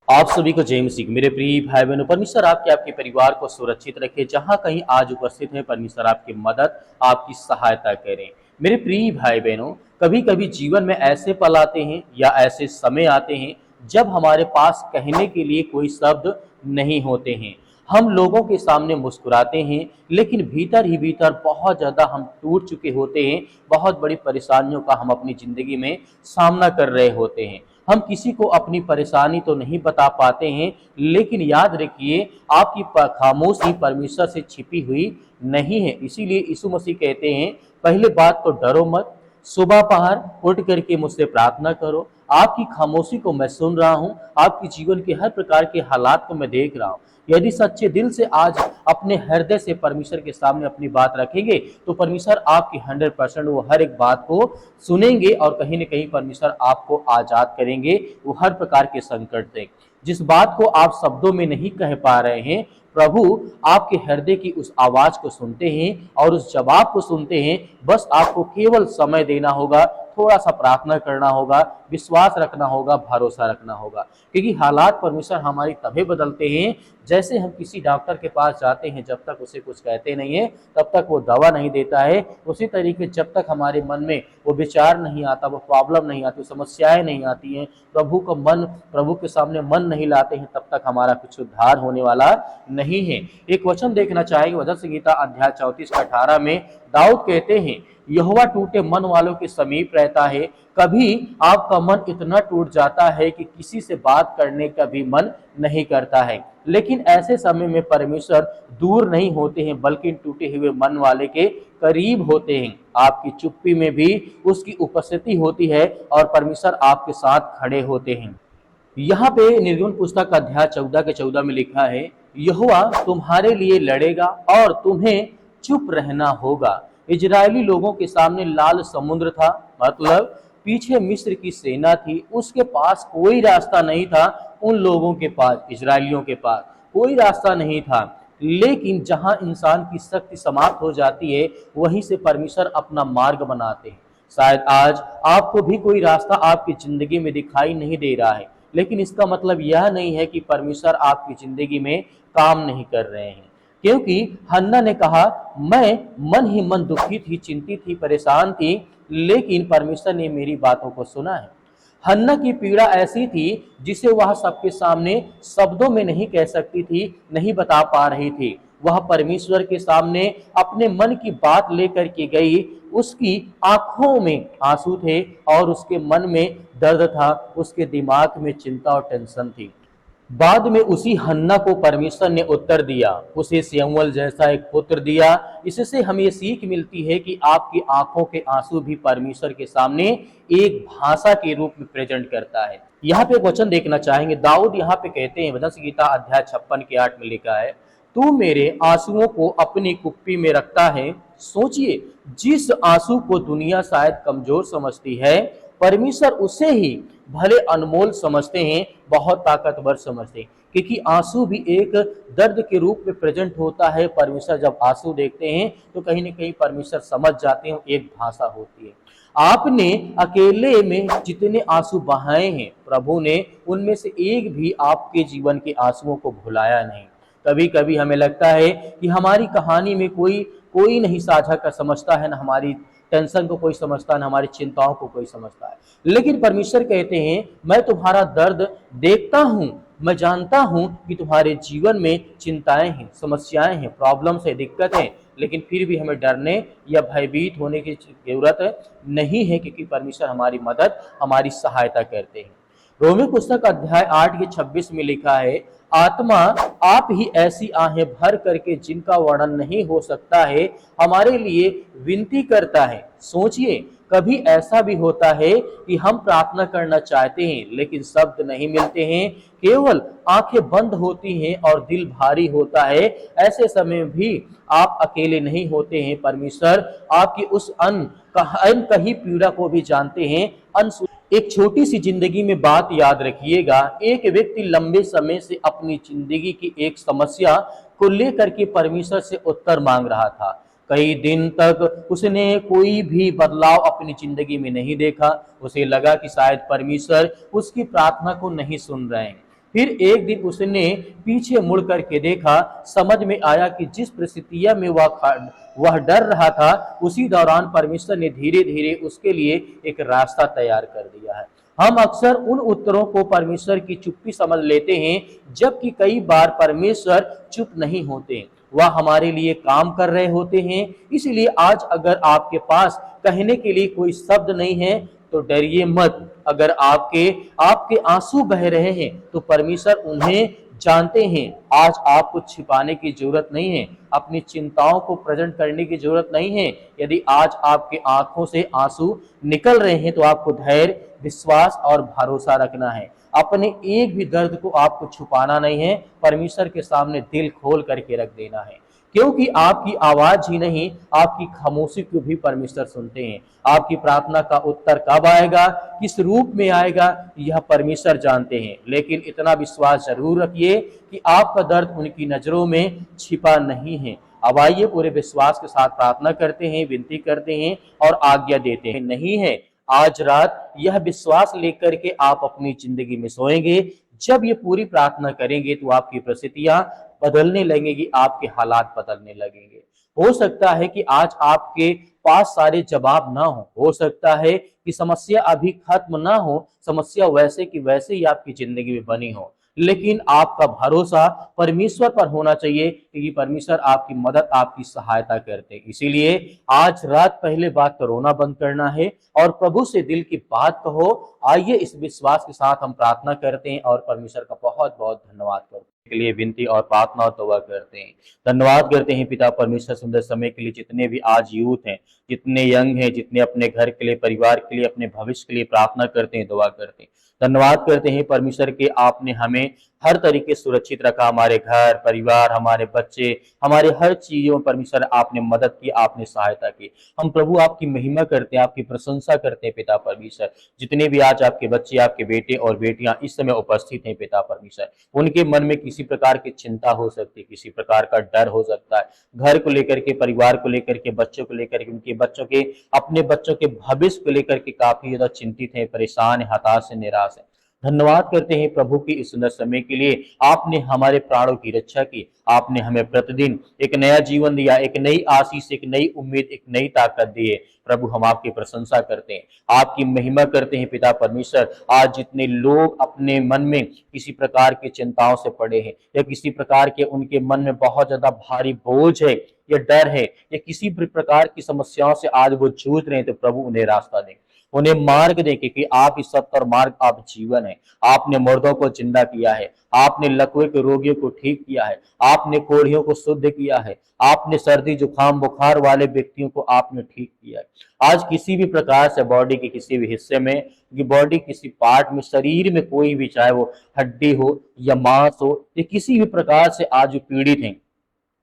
आप सभी को जय मसीह। मेरे प्रिय भाई बहनों, परमेश्वर आपके परिवार को सुरक्षित रखे। जहां कहीं आज उपस्थित है, परमेश्वर आपकी मदद, आपकी सहायता करें। मेरे प्रिय भाई बहनों, कभी कभी जीवन में ऐसे पल आते हैं या ऐसे समय आते हैं जब हमारे पास कहने के लिए कोई शब्द नहीं होते हैं। हम लोगों के सामने मुस्कुराते हैं, लेकिन भीतर ही भीतर बहुत ज़्यादा हम टूट चुके होते हैं। बहुत बड़ी परेशानियों का हम अपनी ज़िंदगी में सामना कर रहे होते हैं। हम किसी को अपनी परेशानी तो नहीं बता पाते हैं, लेकिन याद रखिए, आपकी खामोशी परमेश्वर से छिपी हुई नहीं है। इसीलिए यीशु मसीह कहते हैं, पहले बात तो डरो मत, सुबह पहर उठ करके मुझसे प्रार्थना करो। आपकी खामोशी को मैं सुन रहा हूँ, आपके जीवन के हर प्रकार के हालात को मैं देख रहा हूँ। यदि सच्चे दिल से आज अपने हृदय से परमेश्वर के सामने अपनी बात रखेंगे, तो परमेश्वर आपकी 100% वो हर एक बात को सुनेंगे और कहीं न कहीं परमेश्वर आपको आजाद करेंगे वो हर प्रकार के संकट से। जिस बात को आप शब्दों में नहीं कह पा रहे हैं, प्रभु आपके हृदय की उस आवाज को सुनते हैं और उस जवाब को सुनते हैं। बस आपको केवल समय देना होगा, थोड़ा सा प्रार्थना करना होगा, विश्वास रखना होगा, भरोसा रखना होगा। क्योंकि हालात परमेश्वर हमारी तभी बदलते हैं, जैसे हम किसी डॉक्टर के पास जाते हैं, जब तक उसे कुछ कहते नहीं है तब तक वो दवा नहीं देता है। उसी तरीके जब तक हमारे मन में वो विचार नहीं आता, वो प्रॉब्लम नहीं आती, समस्याएं नहीं आती हैं, प्रभु के सामने मन नहीं लाते हैं, तब तक हमारा कुछ उद्धार होने वाला नहीं है। एक वचन देखना चाहेंगे, वचन संहिता अध्याय 34 का 18 में दाऊद कहते हैं, यहोवा टूटे मन वालों के समीप रहता है। कभी आपका मन इतना टूट जाता है कि किसी से बात करने का भी मन नहीं करता है, लेकिन ऐसे समय में परमेश्वर दूर नहीं होते हैं, बल्कि टूटे हुए मन वाले के करीब होते हैं। आपकी चुप्पी में भी उसकी उपस्थिति होती है और परमेश्वर आपके साथ खड़े होते हैं। यहाँ पे निर्गुण पुस्तक अध्याय 14 के 14 में लिखा है, यहोवा तुम्हारे लिए लड़ेगा और तुम्हें चुप रहना होगा। इजरायली लोगों के सामने लाल समुद्र था, मतलब पीछे मिस्र की सेना थी, उसके पास कोई रास्ता नहीं था। उन लोगों के पास, इजरायलियों के पास कोई रास्ता नहीं था। लेकिन जहां इंसान की शक्ति समाप्त हो जाती है, वहीं से परमेश्वर अपना मार्ग बनाते हैं। शायद आज आपको भी कोई रास्ता आपकी जिंदगी में दिखाई नहीं दे रहा है, लेकिन इसका मतलब यह नहीं है कि परमेश्वर आपकी जिंदगी में काम नहीं कर रहे हैं। क्योंकि हन्ना ने कहा, मैं मन ही मन दुखी थी, चिंतित थी, परेशान थी, लेकिन परमेश्वर ने मेरी बातों को सुना है। हन्ना की पीड़ा ऐसी थी जिसे वह सबके सामने शब्दों में नहीं कह सकती थी, नहीं बता पा रही थी। वह परमेश्वर के सामने अपने मन की बात लेकर के गई। उसकी आंखों में आंसू थे और उसके मन में दर्द था, उसके दिमाग में चिंता और टेंशन थी। बाद में उसी हन्ना को परमेश्वर ने उत्तर दिया, उसे स्यामुएल जैसा एक पुत्र दिया। इससे हमें सीख मिलती है कि आपकी आंखों के आंसू भी परमेश्वर के सामने एक भाषा के रूप में प्रेजेंट करता है। यहाँ पे एक वचन देखना चाहेंगे, दाऊद यहाँ पे कहते हैं, वचन संहिता अध्याय 56 के 8 में लिखा है, तू मेरे आंसुओं को अपनी कुप्पी में रखता है। सोचिए, जिस आंसू को दुनिया शायद कमजोर समझती है, परमेश्वर उसे ही भले अनमोल समझते हैं, बहुत ताकतवर समझते हैं। क्योंकि आंसू भी एक दर्द के रूप में प्रेजेंट होता है। परमेश्वर जब आंसू देखते हैं तो कहीं न कहीं परमेश्वर समझ जाते हैं, एक भाषा होती है। आपने अकेले में जितने आंसू बहाए हैं, प्रभु ने उनमें से एक भी आपके जीवन के आंसुओं को भुलाया नहीं। कभी कभी हमें लगता है कि हमारी कहानी में कोई नहीं साझा कर समझता है, ना हमारी टेंशन को कोई समझता है, ना हमारी चिंताओं को कोई समझता है। लेकिन परमेश्वर कहते हैं, मैं तुम्हारा दर्द देखता हूं, मैं जानता हूं कि तुम्हारे जीवन में चिंताएं हैं, समस्याएं हैं, प्रॉब्लम्स है, दिक्कत है, लेकिन फिर भी हमें डरने या भयभीत होने की जरूरत नहीं है, क्योंकि परमेश्वर हमारी मदद, हमारी सहायता करते हैं। रोमी पुस्तक अध्याय 8 के 26 में लिखा है, आत्मा आप ही ऐसी आहें भर करके जिनका वर्णन नहीं हो सकता है, हमारे लिए विनती करता है। सोचिए, कभी ऐसा भी होता है कि हम प्रार्थना करना चाहते हैं, लेकिन शब्द नहीं मिलते हैं, केवल आंखें बंद होती हैं और दिल भारी होता है। ऐसे समय भी आप अकेले नहीं होते हैं। परमेश्वर आपकी उस अनकही पीड़ा को भी जानते हैं। एक छोटी सी जिंदगी में बात याद रखिएगा, एक व्यक्ति लंबे समय से अपनी जिंदगी की एक समस्या को लेकर के परमेश्वर से उत्तर मांग रहा था। कई दिन तक उसने कोई भी बदलाव अपनी जिंदगी में नहीं देखा। उसे लगा कि शायद परमेश्वर उसकी प्रार्थना को नहीं सुन रहे हैं। फिर एक दिन उसने पीछे मुड़ करके देखा, समझ में आया कि जिस परिस्थितियां में वह डर रहा था, उसी दौरान परमेश्वर ने धीरे धीरे उसके लिए एक रास्ता तैयार कर दिया है। हम अक्सर उन उत्तरों को परमेश्वर की चुप्पी समझ लेते हैं, जबकि कई बार परमेश्वर चुप नहीं होते, वह हमारे लिए काम कर रहे होते हैं। इसलिए आज अगर आपके पास कहने के लिए कोई शब्द नहीं है तो डरिए मत। अगर आपके आपके आंसू बह रहे हैं तो परमेश्वर उन्हें जानते हैं। आज आपको छिपाने की जरूरत नहीं है, अपनी चिंताओं को प्रेजेंट करने की जरूरत नहीं है। यदि आज आपके आंखों से आंसू निकल रहे हैं तो आपको धैर्य, विश्वास और भरोसा रखना है। अपने एक भी दर्द को आपको छुपाना नहीं है, परमेश्वर के सामने दिल खोल करके रख देना है। क्योंकि आपकी आवाज ही नहीं, आपकी खामोशी को भी परमेश्वर सुनते हैं। आपकी प्रार्थना का उत्तर कब आएगा, किस रूप में आएगा, यह परमेश्वर जानते हैं। लेकिन इतना विश्वास जरूर रखिए कि आपका दर्द उनकी नजरों में छिपा नहीं है। अब आइए पूरे विश्वास के साथ प्रार्थना करते हैं, विनती करते हैं और आज्ञा देते हैं। नहीं है, आज रात यह विश्वास लेकर के आप अपनी जिंदगी में सोएंगे। जब ये पूरी प्रार्थना करेंगे तो आपकी परिस्थितियां बदलने लगेंगी, आपके हालात बदलने लगेंगे। हो सकता है कि आज आपके पास सारे जवाब ना हो सकता है कि समस्या अभी खत्म ना हो, समस्या वैसे की वैसे ही आपकी जिंदगी में बनी हो, लेकिन आपका भरोसा परमेश्वर पर होना चाहिए, क्योंकि परमेश्वर आपकी मदद, आपकी सहायता करते हैं। इसीलिए आज रात पहले बात तो रोना बंद करना है और प्रभु से दिल की बात कहो। आइए इस विश्वास के साथ हम प्रार्थना करते हैं और परमेश्वर का बहुत बहुत धन्यवाद करते हैं के लिए विनती और प्रार्थना और तौबा करते हैं। धन्यवाद करते हैं पिता परमेश्वर, सुंदर समय के लिए। जितने भी आज यूथ हैं, जितने यंग हैं, जितने अपने घर के लिए, परिवार के लिए, अपने भविष्य के लिए प्रार्थना करते हैं, दुआ करते हैं, धन्यवाद करते हैं परमेश्वर के आपने हमें हर तरीके सुरक्षित रखा। हमारे घर परिवार, हमारे बच्चे, हमारे हर चीजों में परमेश्वर आपने मदद की, आपने सहायता की। हम प्रभु आपकी महिमा करते हैं, आपकी प्रशंसा करते हैं पिता परमेश्वर। जितने भी आज आपके बच्चे, आपके बेटे और बेटियां इस समय उपस्थित हैं पिता परमेश्वर, उनके मन में किसी प्रकार की चिंता हो सकती है, किसी प्रकार का डर हो सकता है, घर को लेकर के, परिवार को लेकर के, बच्चों को लेकर के, उनके बच्चों के, अपने बच्चों के भविष्य को लेकर के काफी ज्यादा चिंतित है, परेशान है, हताश है, निराश है। धन्यवाद करते हैं प्रभु की इस सुंदर समय के लिए। आपने हमारे प्राणों की रक्षा की, आपने हमें प्रतिदिन एक नया जीवन दिया, एक नई आशीष, एक नई उम्मीद, एक नई ताकत दी है। प्रभु हम आपकी प्रशंसा करते हैं, आपकी महिमा करते हैं पिता परमेश्वर। आज जितने लोग अपने मन में किसी प्रकार की चिंताओं से पड़े हैं, या किसी प्रकार के उनके मन में बहुत ज्यादा भारी बोझ है, या डर है, या किसी भी प्रकार की समस्याओं से आज वो जूझ रहे हैं, तो प्रभु उन्हें रास्ता दें, उन्हें मार्ग दें, क्योंकि आप ही सत्य और मार्ग, आप जीवन है। आपने मुर्दों को जिंदा किया है, आपने लकवे के रोगियों को ठीक किया है, आपने कोढ़ियों को शुद्ध किया है, आपने सर्दी जुकाम बुखार वाले व्यक्तियों को आपने ठीक किया है। आज किसी भी प्रकार से बॉडी के किसी भी हिस्से में, बॉडी किसी पार्ट में, शरीर में कोई भी, चाहे वो हड्डी हो या मांस हो, या किसी भी प्रकार से आज पीड़ित हैं,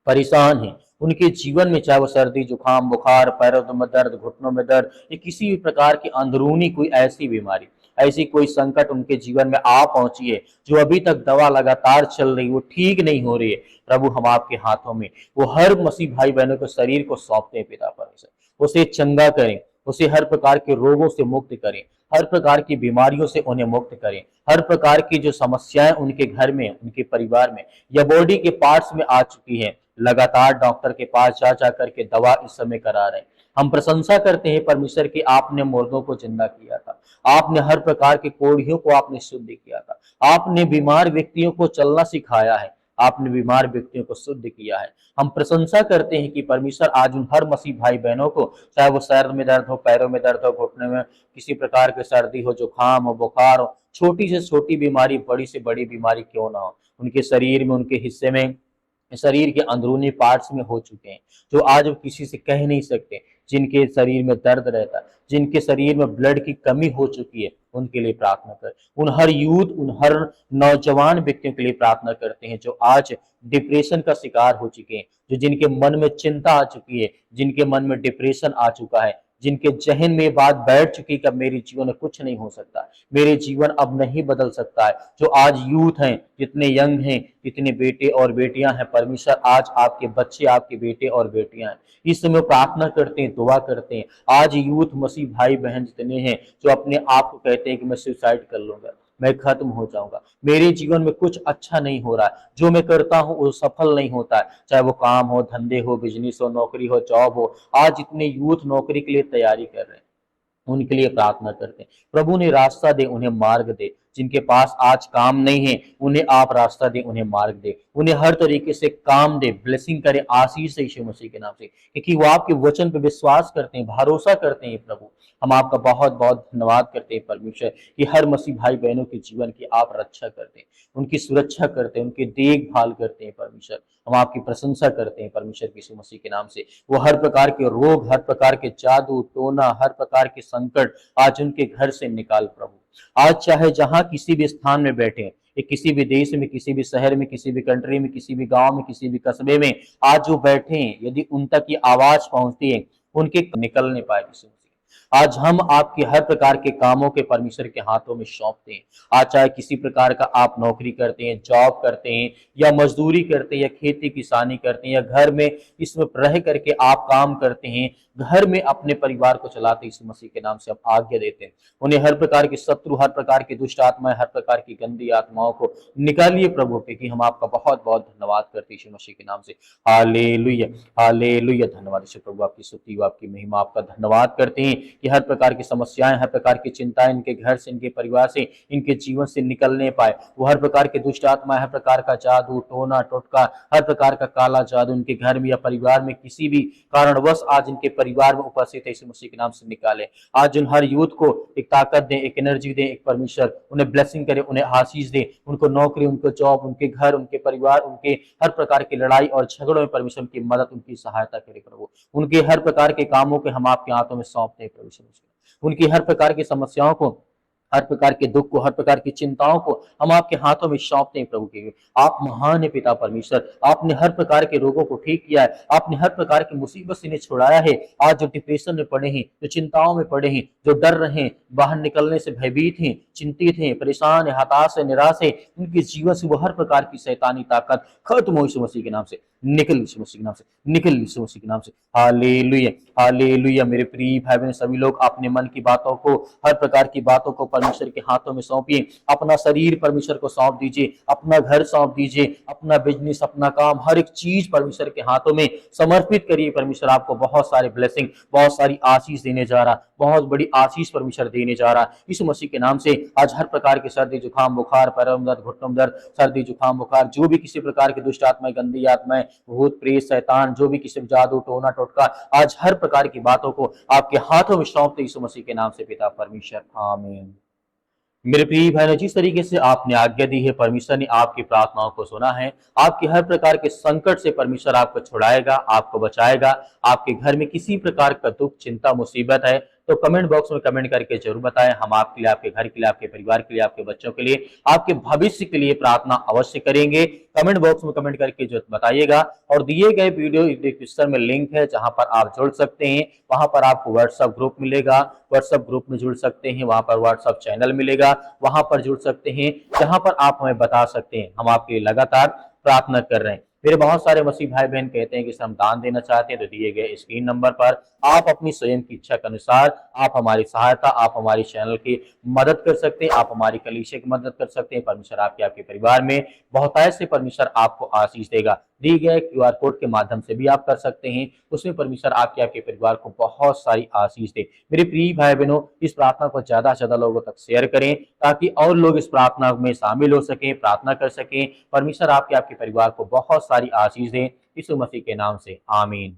परेशान हैं, उनके जीवन में चाहे वो सर्दी जुकाम बुखार, पैरों में दर्द, घुटनों में दर्द, या किसी भी प्रकार की अंदरूनी कोई ऐसी बीमारी, ऐसी कोई संकट उनके जीवन में आ पहुंची है, जो अभी तक दवा लगातार चल रही, वो ठीक नहीं हो रही है, प्रभु हम आपके हाथों में वो हर मसीह भाई बहनों के शरीर को सौंपते हैं पिता परमेश्वर। उसे चंगा करें, उसे हर प्रकार के रोगों से मुक्त करें, हर प्रकार की बीमारियों से उन्हें मुक्त करें। हर प्रकार की जो समस्याएं उनके घर में, उनके परिवार में या बॉडी के पार्ट्स में आ चुकी हैं, लगातार डॉक्टर के पास जा जा करके दवा इस समय करा रहे हैं। हम प्रशंसा करते हैं परमेश्वर की, आपने मुर्दों को जिंदा किया था, आपने हर प्रकार के कोढ़ियों को आपने शुद्ध किया था, आपने बीमार व्यक्तियों को चलना सिखाया है, आपने बीमार व्यक्तियों को शुद्ध किया है। हम प्रशंसा करते हैं कि परमेश्वर आज उन हर मसीह भाई बहनों को, चाहे वो सर में दर्द हो, पैरों में दर्द हो, घुटने में किसी प्रकार की सर्दी हो, जुकाम हो, बुखार हो, छोटी से छोटी बीमारी, बड़ी से बड़ी बीमारी क्यों ना हो, उनके शरीर में, उनके हिस्से में, शरीर के अंदरूनी पार्ट्स में हो चुके हैं, जो आज वो किसी से कह नहीं सकते, जिनके शरीर में दर्द रहता है, जिनके शरीर में ब्लड की कमी हो चुकी है, उनके लिए प्रार्थना कर। उन हर यूथ, उन हर नौजवान व्यक्तियों के लिए प्रार्थना करते हैं जो आज डिप्रेशन का शिकार हो चुके हैं, जो जिनके मन में चिंता आ चुकी है, जिनके मन में डिप्रेशन आ चुका है, जिनके जहन में बात बैठ चुकी कि अब मेरे जीवन में कुछ नहीं हो सकता, मेरे जीवन अब नहीं बदल सकता है। जो आज यूथ हैं, जितने यंग हैं, जितने बेटे और बेटियां हैं, परमेश्वर आज आपके बच्चे, आपके बेटे और बेटियां हैं, इस समय प्रार्थना करते हैं, दुआ करते हैं। आज यूथ मसीह भाई बहन जितने हैं, जो अपने आप को कहते हैं कि मैं सुसाइड कर लूंगा, मैं खत्म हो जाऊंगा, मेरे जीवन में कुछ अच्छा नहीं हो रहा है, जो मैं करता हूँ वो सफल नहीं होता है, चाहे वो काम हो, धंधे हो, बिजनेस हो, नौकरी हो, जॉब हो। आज इतने यूथ नौकरी के लिए तैयारी कर रहे हैं, उनके लिए प्रार्थना करते हैं, प्रभु ने रास्ता दे, उन्हें मार्ग दे। जिनके पास आज काम नहीं है, उन्हें आप रास्ता दे, उन्हें मार्ग दे, उन्हें हर तरीके से काम दे, ब्लेसिंग करे, आशीष से यीशु मसीह के नाम से, क्योंकि वो आपके वचन पे विश्वास करते हैं, भरोसा करते हैं। प्रभु, हम आपका बहुत बहुत धन्यवाद करते हैं परमेश्वर, कि हर मसीह भाई बहनों के जीवन की आप रक्षा करते हैं, उनकी सुरक्षा करते हैं, उनकी देखभाल करते हैं परमेश्वर। हम आपकी प्रशंसा करते हैं परमेश्वर यीशु मसीह के नाम से। वो हर प्रकार के रोग, हर प्रकार के जादू टोना, हर प्रकार के संकट आज उनके घर से निकाल प्रभु। आज चाहे जहां किसी भी स्थान में बैठे, ये किसी भी देश में, किसी भी शहर में, किसी भी कंट्री में, किसी भी गांव में, किसी भी कस्बे में, आज जो बैठे हैं, यदि उन तक ये आवाज पहुंचती है, उनके निकल नहीं पाए यीशु मसीह। आज हम आपके हर प्रकार के कामों के परमेश्वर के हाथों में सौंपते हैं। आज चाहे किसी प्रकार का आप नौकरी करते हैं, जॉब करते हैं, या मजदूरी करते हैं, या खेती किसानी करते हैं, या घर में इसमें रह करके आप काम करते हैं, घर में अपने परिवार को चलाते, यीशु मसीह के नाम से आप आज्ञा देते हैं, उन्हें हर प्रकार के शत्रु, हर प्रकार की दुष्ट आत्माएं, हर प्रकार की गंदी आत्माओं को निकालिए प्रभु, क्योंकि हम आपका बहुत बहुत धन्यवाद करते हैं यीशु मसीह के नाम से। Hallelujah, hallelujah. धन्यवाद यीशु प्रभु, आपकी स्तुति, आपकी महिमा, आपका धन्यवाद करते हैं कि हर प्रकार की समस्याएं, हर प्रकार की चिंताएं इनके घर से, इनके परिवार से, इनके जीवन से निकलने पाए। वो हर प्रकार के दुष्ट आत्माएं, हर प्रकार का जादू टोना टोटका, हर प्रकार का काला जादू इनके घर में या परिवार में किसी भी कारणवश आज इनके परिवार में उपस्थित है, यीशु मसीह के नाम से निकाले। आज उन हर यूथ को एक ताकत दे, एक एनर्जी दे, एक परमेश्वर उन्हें ब्लेसिंग करे, उन्हें आशीष दे, उनको नौकरी, उनको जॉब, उनके घर, उनके परिवार, उनके हर प्रकार की लड़ाई और झगड़ों में परमेश्वर की मदद, उनकी सहायता करे प्रभु। उनके हर प्रकार के कामों के हम आपके हाथों में सौंपते हैं प्रभु। उनकी हर प्रकार की समस्याओं को, हर प्रकार के दुख को, हर प्रकार की चिंताओं को हम आपके हाथों में सौंपते हैं प्रभु के। आप महान है पिता परमेश्वर, आपने हर प्रकार के रोगों को ठीक किया है, आपने हर प्रकार की मुसीबत से इन्हें छुड़ाया है। आज जो डिप्रेशन में पड़े हैं, जो चिंताओं में पड़े हैं, जो डर रहे हैं, बाहर निकलने से भयभीत हैं, चिंतित हैं, परेशान है, हताश है, निराश है, उनके जीवन से वो हर प्रकार की शैतानी ताकत खत्म हो यीशु मसीह के नाम से, निकल यीशु मसीह के नाम से, निकल यीशु मसीह के नाम से। Hallelujah, hallelujah. मेरे प्रिय भाई बहन सभी लोग अपने मन की बातों को, हर प्रकार की बातों को परमेश्वर के हाथों में सौंपिए। अपना शरीर परमेश्वर को सौंप दीजिए, अपना घर सौंप दीजिए, अपना बिजनेस, अपना काम, हर एक चीज परमेश्वर के हाथों में समर्पित करिए। परमेश्वर आपको बहुत सारे ब्लेसिंग, बहुत सारी आशीष देने जा रहा, बहुत बड़ी आशीष परमेश्वर देने जा रहा। यीशु मसीह के नाम से आज हर प्रकार के सर्दी जुकाम बुखार, पैरों में दर्द, घुटनों में दर्द, सर्दी जुकाम बुखार, जो भी किसी प्रकार की दुष्ट आत्माएं, गंदी आत्माएं, भूत प्रेत शैतान, जो भी किसी जादू टोना टोटका, आज हर प्रकार की बातों को आपके हाथों में सौंपते यीशु मसीह के नाम से पिता परमेश्वर, आमीन। मेरे प्रिय भाइयों, जिस तरीके से आपने आज्ञा दी है, परमेश्वर ने आपकी प्रार्थनाओं को सुना है। आपके हर प्रकार के संकट से परमेश्वर आपको छुड़ाएगा, आपको बचाएगा। आपके घर में किसी प्रकार का दुख, चिंता, मुसीबत है तो कमेंट बॉक्स में कमेंट करके जरूर बताएं। हम आपके लिए, आपके घर के लिए, आपके परिवार के लिए, आपके बच्चों के लिए, आपके भविष्य के लिए प्रार्थना अवश्य करेंगे। कमेंट बॉक्स में कमेंट करके जो बताइएगा। और दिए गए वीडियो डिस्क्रिप्शन में लिंक है जहां पर आप जुड़ सकते हैं। वहां पर आपको व्हाट्सएप ग्रुप मिलेगा, व्हाट्सएप ग्रुप में जुड़ सकते हैं। वहां पर व्हाट्सएप चैनल मिलेगा, वहां पर जुड़ सकते हैं, जहां पर आप हमें बता सकते हैं। हम आपके लिए लगातार प्रार्थना कर रहे हैं। मेरे बहुत सारे मसीह भाई बहन कहते हैं कि हम दान देना चाहते हैं, तो दिए गए स्क्रीन नंबर पर आप अपनी स्वयं की इच्छा के अनुसार आप हमारी सहायता, आप हमारी चैनल की मदद कर सकते हैं, आप हमारी कलीसिया की मदद कर सकते हैं। परमेश्वर आपके, आपके परिवार में बहुतायत से परमेश्वर आपको आशीष देगा। दिए गए QR कोड के माध्यम से भी आप कर सकते हैं, उसमें परमेश्वर आपके, आपके परिवार को बहुत सारी आशीष दे। मेरे प्रिय भाई बहनों, इस प्रार्थना को ज्यादा से ज्यादा लोगों तक शेयर करें, ताकि और लोग इस प्रार्थना में शामिल हो सकें, प्रार्थना कर सकें। परमेश्वर आपके, आपके परिवार को बहुत सारी आशीष दें। यीशु मसीह के नाम से, आमीन।